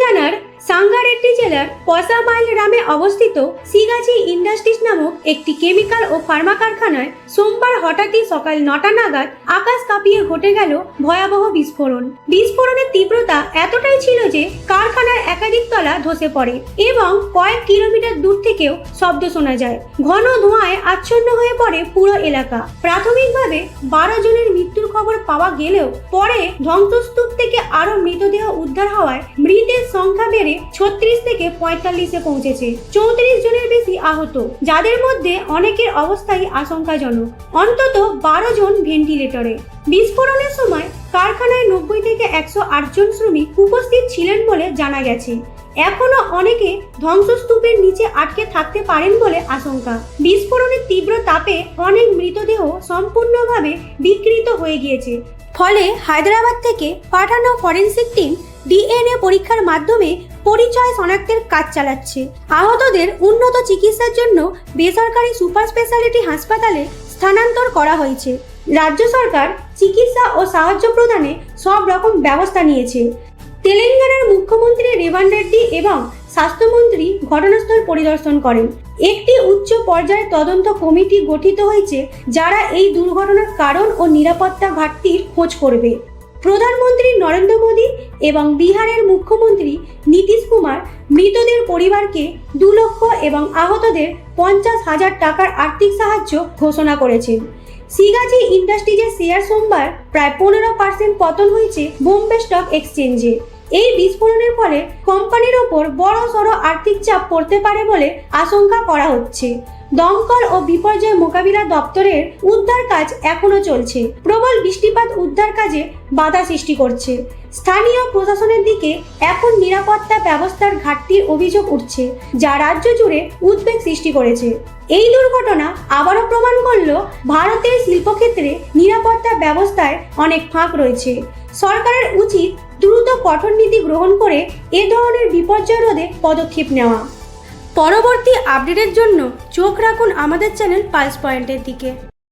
তেলেঙ্গানার সাঙ্গারেড্ডি জেলার পসামাইল গ্রামে অবস্থিত সিগাচি ইন্ডাস্ট্রিজ নামক একটি কেমিক্যাল ও ফার্মা কারখানায় সোমবার হঠাৎই সকাল 9টা নাগাদ আকাশ কাঁপিয়ে ঘটে গেল ভয়াবহ বিস্ফোরণ। বিস্ফোরণের তীব্রতা এতটাই ছিল যে কারখানার একাধিক তলা ধসে পড়ে এবং কয়েক কিলোমিটার দূর থেকেও শব্দ শোনা যায়। ঘন ধোঁয়ায় আচ্ছন্ন হয়ে পড়ে পুরো এলাকা। প্রাথমিকভাবে 12 জনের মৃত্যুর খবর পাওয়া গেলেও পরে ধ্বংসস্তূপ থেকে আরো মৃতদেহ উদ্ধার হওয়ায় মৃতের সংখ্যা বেড়ে 36 থেকে 45-এ পৌঁছেছে। 34 জনের বেশি আহত, যাদের মধ্যে অনেকের অবস্থাই আশঙ্কাজনক। অন্তত 12 জন ভেন্টিলেটরে। বিস্ফোরণের সময় কারখানায় 90 থেকে 108 জন শ্রমিক উপস্থিত ছিলেন বলে জানা গেছে। এখনো অনেকে ধ্বংসস্তূপের নিচে আটকে থাকতে পারেন বলে আশঙ্কা। বিস্ফোরণের তীব্র তাপে অনেক মৃতদেহ সম্পূর্ণভাবে বিকৃত হয়ে গিয়েছে। ফলে হায়দ্রাবাদ থেকে পাঠানো ফরেনসিক টিম ডিএনএ পরীক্ষার মাধ্যমে পরিচয় শনাক্তের কাজ চালাচ্ছে। আহতদের উন্নত চিকিৎসার জন্য বেসরকারি সুপার স্পেশালিটি হাসপাতালে স্থানান্তর করা হয়েছে। রাজ্য সরকার চিকিৎসা ও সাহায্য প্রদানে সব রকম ব্যবস্থা নিয়েছে। তেলেঙ্গানার মুখ্যমন্ত্রী রেভান্ট রেড্ডি এবং স্বাস্থ্যমন্ত্রী ঘটনাস্থল পরিদর্শন করেন। একটি উচ্চ পর্যায়ের তদন্ত কমিটি গঠিত হয়েছে যারা এই দুর্ঘটনার কারণ ও নিরাপত্তা ঘাটতির খোঁজ করবে। প্রধানমন্ত্রী নরেন্দ্র মোদী এবং বিহারের মুখ্যমন্ত্রী নীতিশ কুমার মৃতদের পরিবারকে 2 লক্ষ এবং আহতদের 50,000 টাকার আর্থিক সাহায্য ঘোষণা করেছেন। সিগাচি ইন্ডাস্ট্রিজের শেয়ার সোমবার প্রায় 15% পতন হয়েছে বোম্বে স্টক এক্সচেঞ্জে। এই বিস্ফোরণের ফলে কোম্পানির ওপর বড়সড় আর্থিক চাপ পড়তে পারে বলে আশঙ্কা করা হচ্ছে। দমকল ও বিপর্যয় মোকাবিলা দপ্তরের উদ্ধার কাজ এখনো চলছে। প্রবল বৃষ্টিপাত উদ্ধার কাজে বাধা সৃষ্টি করছে। স্থানীয় প্রশাসনের দিকে এখন নিরাপত্তা ব্যবস্থার ঘাটতির অভিযোগ উঠছে, যা রাজ্য জুড়ে উদ্বেগ সৃষ্টি করেছে। এই দুর্ঘটনা আবারও প্রমাণ করল ভারতের শিল্পক্ষেত্রে নিরাপত্তা ব্যবস্থায় অনেক ফাঁক রয়েছে। সরকারের উচিত দ্রুত কঠোর নীতি গ্রহণ করে এ ধরনের বিপর্যয় রোধে পদক্ষেপ নেওয়া। পরবর্তী আপডেটের জন্য চোখ রাখুন আমাদের চ্যানেল পালস পয়েন্টের দিকে।